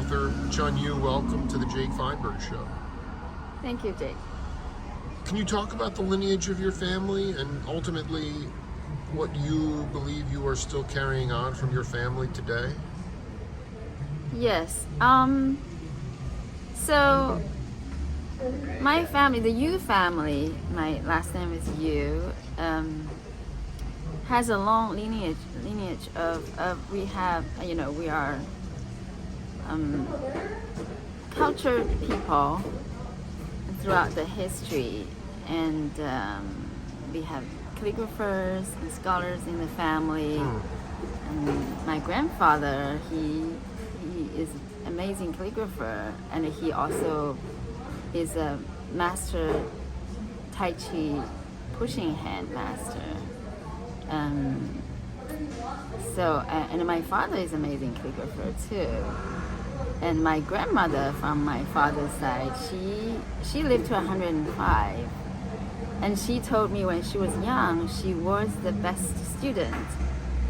author. Chun, welcome to the Jake Feinberg Show. Thank you, Jake. Can you talk about the lineage of your family and ultimately what you believe you are still carrying on from your family today? Yes. So my family, the Yu family, my last name is Yu, has a long lineage of we have, we are cultured people throughout the history, and we have calligraphers and scholars in the family. And my grandfather, he is an amazing calligrapher, and he also is a master Tai Chi pushing hand master. And my father is an amazing calligrapher too. And my grandmother from my father's side, she lived to 105. And she told me when she was young, she was the best student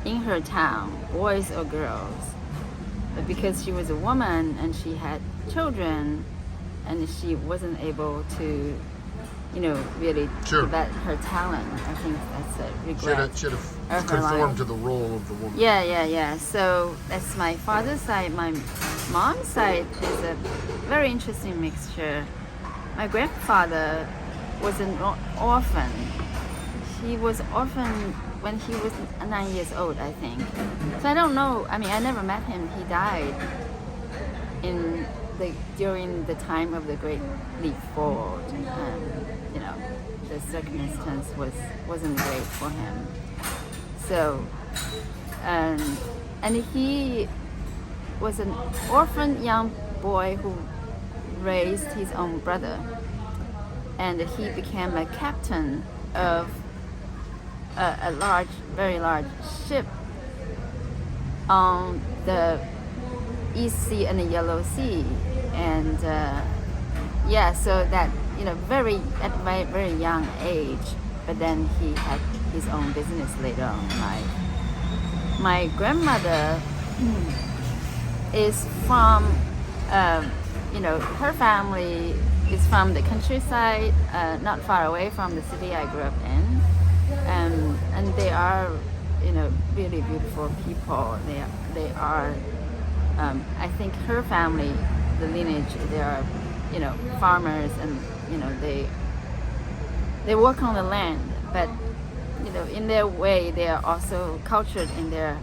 in her town, boys or girls. But because she was a woman and she had children, and she wasn't able to, really develop her talent. I think that's a regret. Should have conformed to the role of the woman. Yeah. So that's my father's side. My mom's side is a very interesting mixture. My grandfather was an orphan. He was orphan when he was 9 years old, I think. So I don't know. I never met him. He died during the time of the Great Leap Forward. The circumstance wasn't great for him. So, and he was an orphan young boy who raised his own brother, and he became a captain of a very large ship on the East Sea and the Yellow Sea, and so that at a very young age. But then he had his own business later on in life. My grandmother is from, her family is from the countryside, not far away from the city I grew up in, and they are, really beautiful people. They are. I think her family, the lineage, they are, farmers, and they work on the land, but in their way they are also cultured in their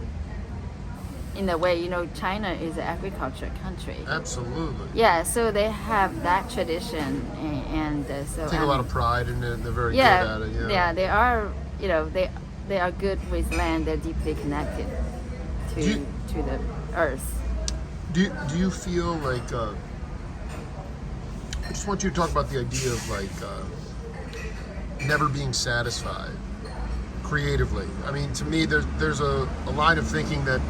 way. China is an agriculture country. Absolutely. Yeah, so they have that tradition, and so take a lot of pride in it. They're very good at it. Yeah, they are. They are good with land. They're deeply connected to the earth. Do you feel like? I just want you to talk about the idea of never being satisfied creatively. To me, there's a line of thinking that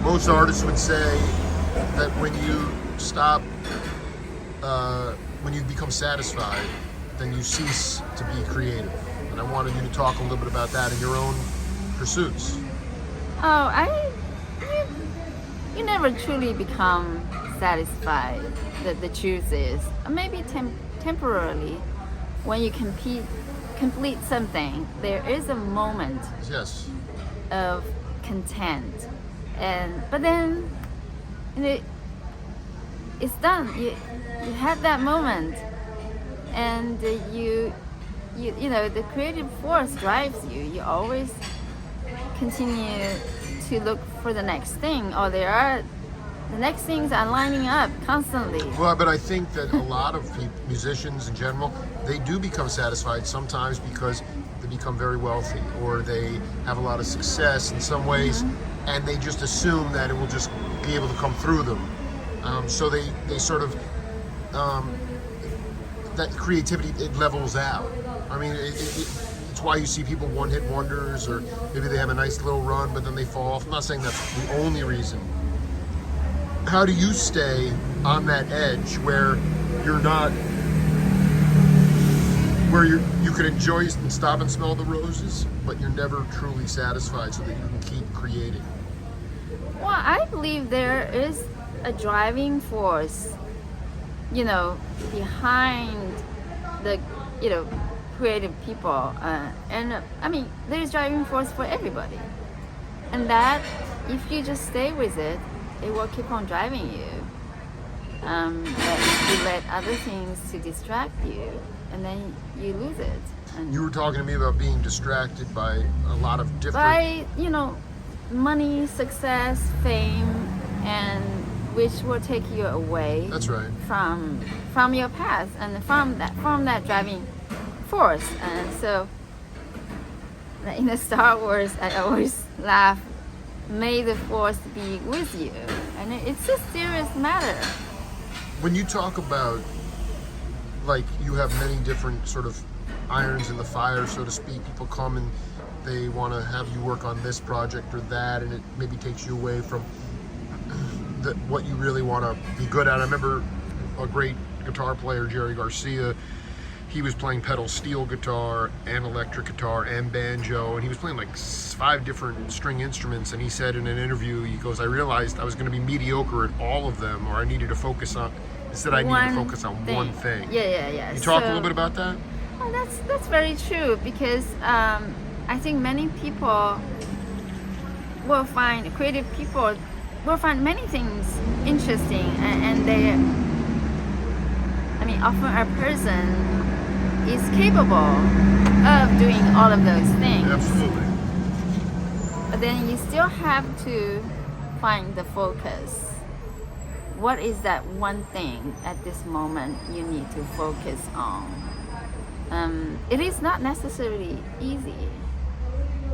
most artists would say that when you stop, when you become satisfied, then you cease to be creative. And I wanted you to talk a little bit about that in your own pursuits. You never truly become satisfied. The truth is, maybe temporarily, when you complete something, there is a moment of content, but then it's done. You had that moment, and the creative force drives you. You always continue to look for the next thing, or the next things are lining up constantly. Well, but I think that a lot of musicians in general, they do become satisfied sometimes because they become very wealthy, or they have a lot of success in some ways, and they just assume that it will just be able to come through them. So they sort of, that creativity, it levels out. It's why you see people one-hit wonders, or maybe they have a nice little run, but then they fall off. I'm not saying that's the only reason. How do you stay on that edge where you're not, where you can enjoy and stop and smell the roses, but you're never truly satisfied, so that you can keep creating? Well, I believe there is a driving force, you know, behind the, you know, creative people. I mean, there's driving force for everybody. And that, if you just stay with it, it will keep on driving you. But if you let other things to distract you, and then you lose it. And You were talking to me about being distracted by a lot of different. by, you know, money, success, fame, and which will take you away That's right. from your path and from that driving force. And so in the Star Wars, I always laugh, may the force be with you. And it's a serious matter. When you talk about, like, you have many different sort of irons in the fire, so to speak, people come and they want to have you work on this project or that, and it maybe takes you away from what you really want to be good at. I remember a great guitar player, Jerry Garcia. He was playing pedal steel guitar and electric guitar and banjo, and he was playing like 5 different string instruments. And he said in an interview, he goes, I realized I was going to be mediocre at all of them, or I needed to focus on, instead I needed to focus on one thing. Yeah. You talk a little bit about that? Well, that's very true, because I think many people will find, creative people will find many things interesting, and they, I mean, often a person is capable of doing all of those things. Absolutely. But then you still have to find the focus. What is that one thing at this moment you need to focus on? It is not necessarily easy,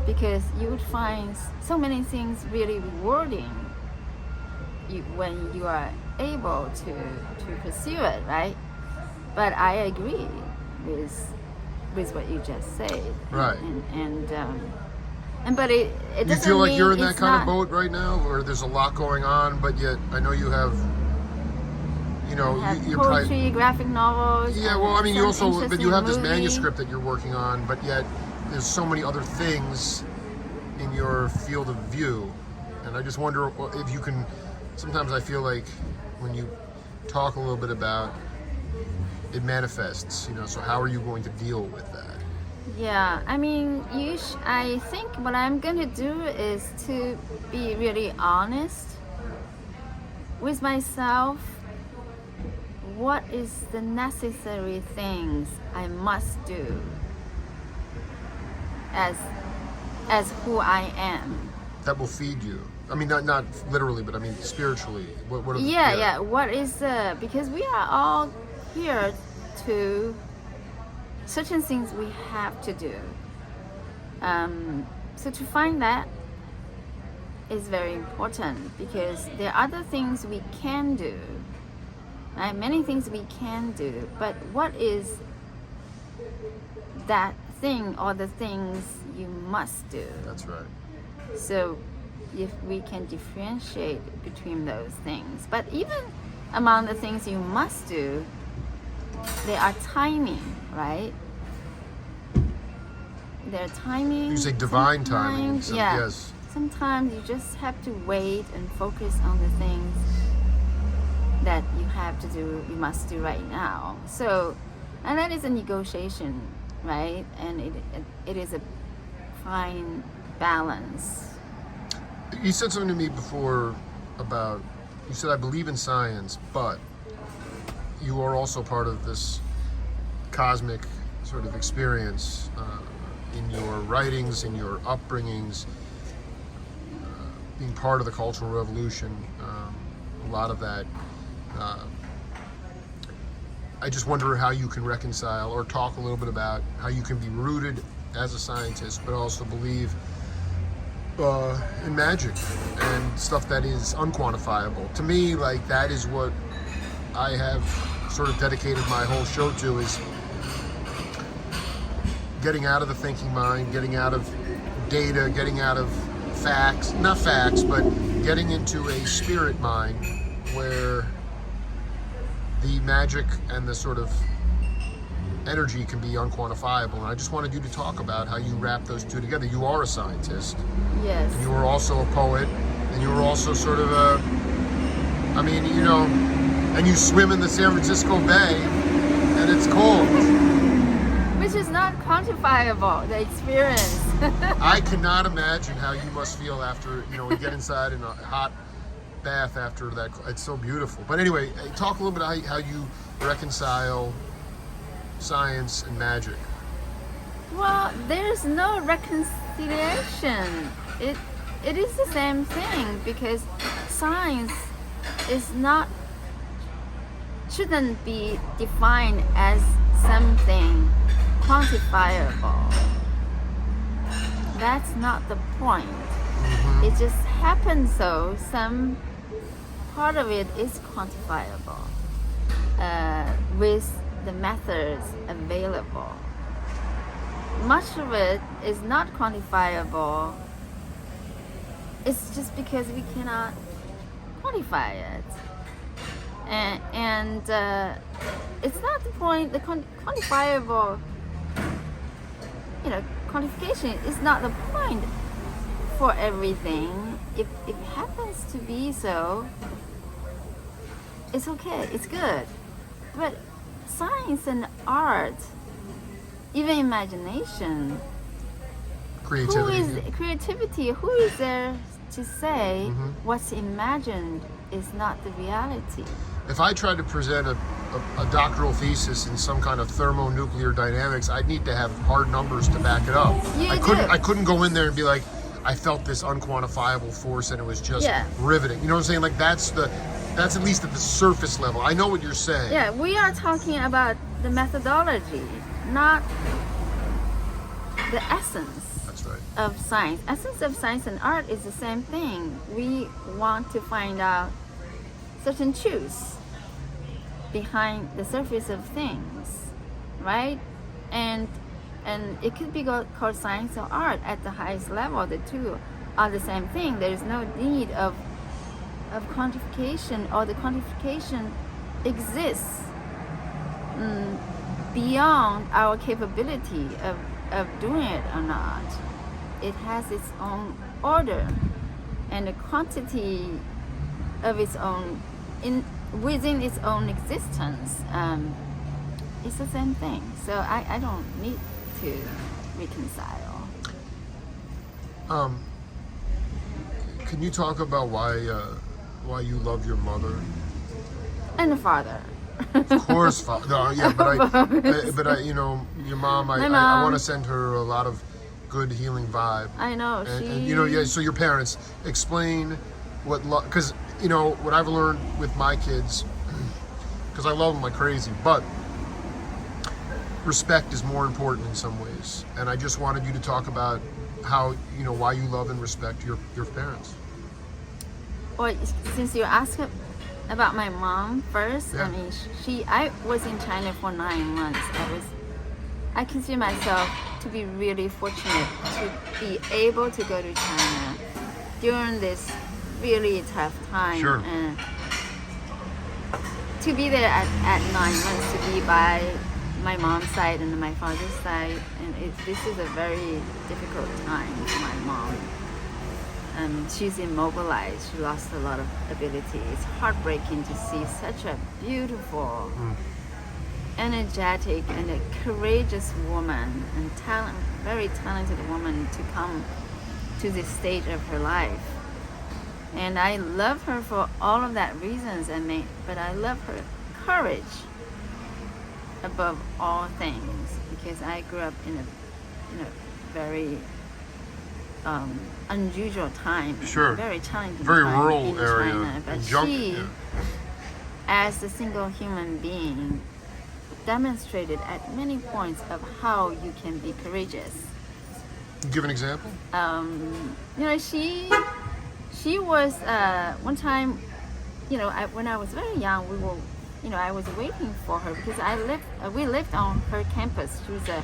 because you would find so many things really rewarding when you are able to pursue it, right? But I agree with what you just said. Right. And but it doesn't You feel like mean you're in that it's kind of not- boat right now, where there's a lot going on, but yet I know you have, you know, have you poetry, graphic novels. Yeah, and well, I mean, you some also, but you interesting have this movie. manuscript that you're working on, but yet there's so many other things in your field of view, and I just wonder if you can. Sometimes I feel like when you talk a little bit about it manifests, you know. So how are you going to deal with that? Yeah, I mean, I think what I'm going to do is to be really honest with myself. What is the necessary things I must do as who I am? That will feed you. I mean, not literally, but I mean spiritually. What are the, Yeah. What is because we are all here to certain things we have to do. So to find that is very important, because there are other things we can do. Right? Many things we can do, but what is that thing or the things you must do? That's right. So if we can differentiate between those things. But even among the things you must do, there are timing, right? There are timing. You say divine timing. Sometimes- So, yeah. Yes. Sometimes you just have to wait and focus on the things that you have to do, you must do right now. So, and that is a negotiation, right? And it is a fine balance. You said something to me before about, you said, I believe in science, but you are also part of this cosmic sort of experience in your writings, in your upbringings, being part of the Cultural Revolution, a lot of that. I just wonder how you can reconcile or talk a little bit about how you can be rooted as a scientist, but also believe in magic and stuff that is unquantifiable. To me, like, that is what I have sort of dedicated my whole show to, is getting out of the thinking mind, getting out of data, getting out of facts, not facts, but getting into a spirit mind where the magic and the sort of energy can be unquantifiable. And I just wanted you to talk about how you wrap those two together. You are a scientist, Yes. and you were also a poet, and you were also sort of a I mean, and you swim in the San Francisco Bay, and it's cold. Which is not quantifiable, the experience. I cannot imagine how you must feel after, we get inside in a hot bath after that. It's so beautiful. But anyway, talk a little bit about how you reconcile science and magic. Well, there's no reconciliation. It is the same thing, because science shouldn't be defined as something quantifiable. That's not the point. Mm-hmm. It just happens so some part of it is quantifiable with the methods available. Much of it is not quantifiable. It's just because we cannot quantify it. And it's not the point. The quantifiable, quantification is not the point for everything. If it happens to be so, it's okay. It's good. But science and art, even imagination, Creativity. who is there to say Mm-hmm. what's imagined is not the reality? If I tried to present a doctoral thesis in some kind of thermonuclear dynamics, I'd need to have hard numbers to back it up. I couldn't go in there and be like, I felt this unquantifiable force and it was just riveting. You know what I'm saying? Like that's at least at the surface level. I know what you're saying. Yeah, we are talking about the methodology, not the essence. That's right. Of science. Essence of science and art is the same thing. We want to find out certain truths behind the surface of things, right? And it could be called science or art at the highest level. The two are the same thing. There is no need of quantification, or the quantification exists beyond our capability of doing it or not. It has its own order and a quantity of its own within its own existence. It's the same thing. So I don't need to reconcile. Can you talk about why you love your mother? And the father. Of course, no, yeah, but I, your mom. I want to send her a lot of good healing vibe. I know. And so your parents, explain what love, because what I've learned with my kids, because I love them like crazy, but respect is more important in some ways. And I just wanted you to talk about how why you love and respect your parents. Well, since you asked about my mom first, yeah. I mean, I was in China for 9 months. I consider myself to be really fortunate to be able to go to China during this really tough time. Sure. And to be there at 9 months, to be by my mom's side and my father's side, and this is a very difficult time for my mom. She's immobilized. She lost a lot of ability. It's heartbreaking to see such a beautiful, energetic, and a courageous woman, and very talented woman to come to this stage of her life. And I love her for all of that reasons, but I love her courage above all things, because I grew up in a very unusual time, sure, very challenging, very time rural in area, China. But as a single human being, demonstrated at many points of how you can be courageous. Give an example. She was one time, when I was very young, I was waiting for her because we lived on her campus. She was a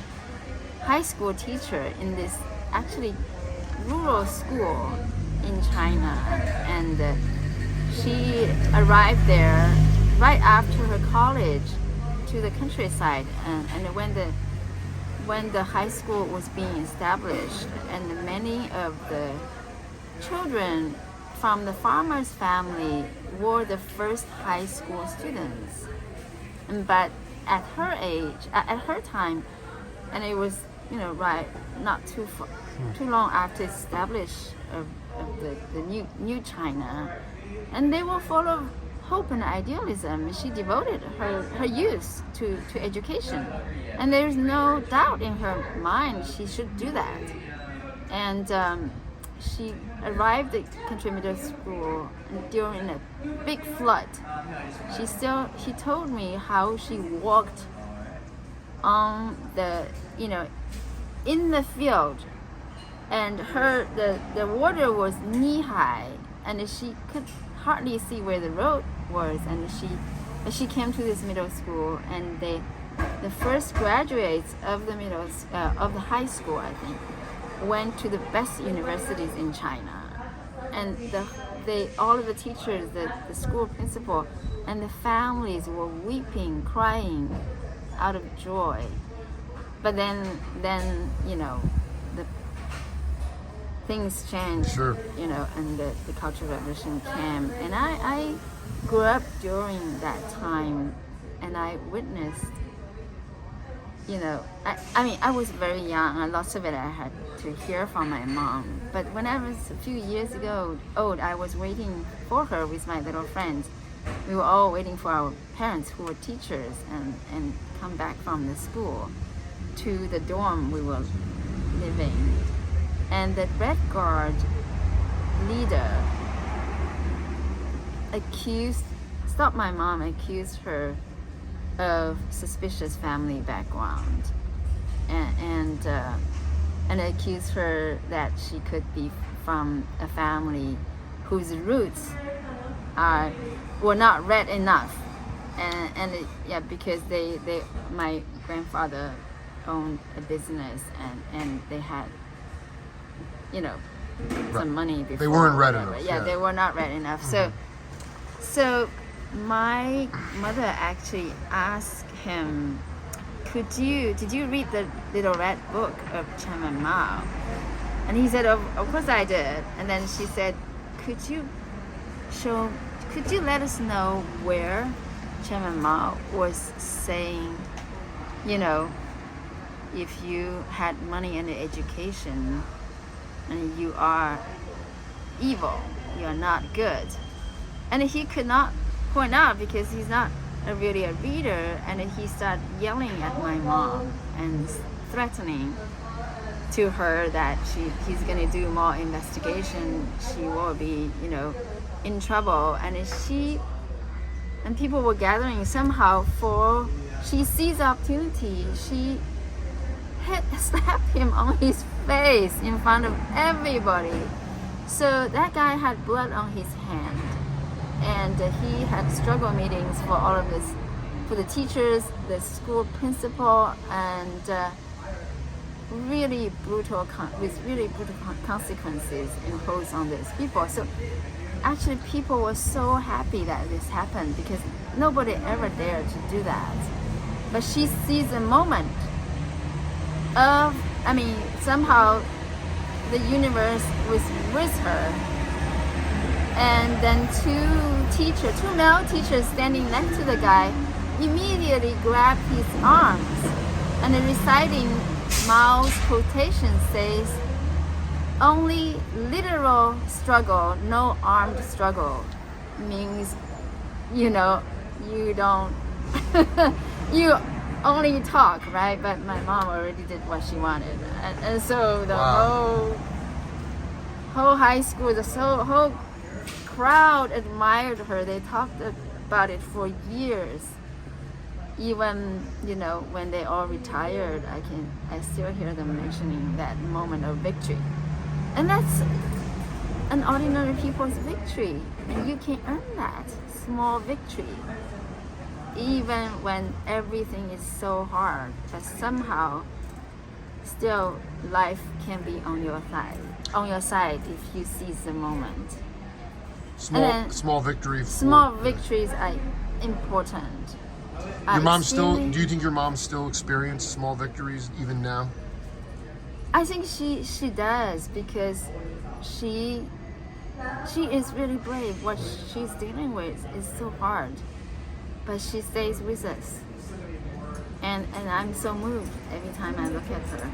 high school teacher in this actually rural school in China, and she arrived there right after her college to the countryside, and when the high school was being established, and many of the children from the farmer's family were the first high school students. But at her age, at her time, and it was, right, not too long after establish of the new China, and they were full of hope and idealism. She devoted her youth to education, and there's no doubt in her mind she should do that. And she arrived at Country Middle School during a big flood. She told me how she walked on the, in the field, and the water was knee high, and she could hardly see where the road was. And she came to this middle school, and the first graduates of the high school, I think, went to the best universities in China. And all of the teachers, the school principal, and the families were weeping, crying out of joy. But then the things changed, Sure. And the Cultural Revolution came. And I grew up during that time, and I witnessed, I was very young, and lots of it I had to hear from my mom. But when I was a few years old, I was waiting for her with my little friends. We were all waiting for our parents, who were teachers, and come back from the school to the dorm we were living. And the Red Guard leader stopped my mom, accused her of suspicious family background, and accused her that she could be from a family whose roots were not red enough, because my grandfather owned a business, and they had some money before. They weren't red enough. Yeah, they were not red enough. Mm-hmm. So my mother actually asked him, did you read the Little Red Book of Chun and Mao? And he said, of course I did. And then she said, could you let us know where Chun and Mao was saying, if you had money and education, and you are evil, you are not good. And he could not point out, because he's not really a reader, and he started yelling at my mom and threatening to her that he's going to do more investigation, she will be in trouble. And people were gathering somehow she sees the opportunity. She slapped him on his face in front of everybody. So that guy had blood on his hand, and he had struggle meetings for all of this, for the teachers, the school principal, and really brutal consequences imposed on these people. So actually people were so happy that this happened, because nobody ever dared to do that. But she sees a moment of, somehow the universe was with her. And then two male teachers standing next to the guy immediately grabbed his arms, and reciting Mao's quotation says, only literal struggle, no armed struggle. Means, you don't, you only talk, right? But my mom already did what she wanted. And so the whole high school, whole crowd admired her. They talked about it for years. Even when they all retired, I still hear them mentioning that moment of victory. And that's an ordinary people's victory, and you can earn that small victory even when everything is so hard. But somehow still life can be on your side if you seize the moment. Small victory. Small victories are important. Your mom do you think your mom still experiences small victories even now? I think she does, because she she is really brave. What she's dealing with is so hard, but she stays with us. And I'm so moved every time I look at her.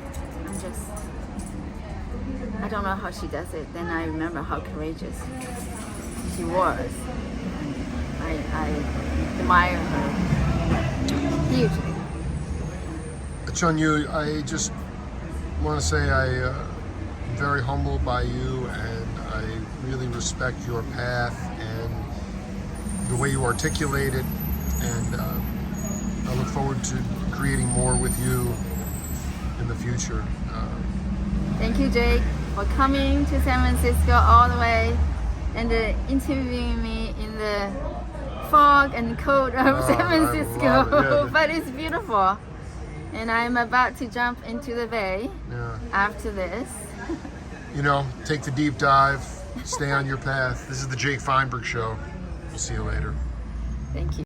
I don't know how she does it. Then I remember how courageous she was. I admire her hugely. Chun Yu, I just want to say I'm very humbled by you, and I really respect your path and the way you articulate it, and I look forward to creating more with you in the future. Thank you, Jake, for coming to San Francisco all the way and interviewing me in the fog and cold of San Francisco. But it's beautiful. And I'm about to jump into the bay after this. You know, take the deep dive, stay on your path. This is the Jake Feinberg Show. We'll see you later. Thank you.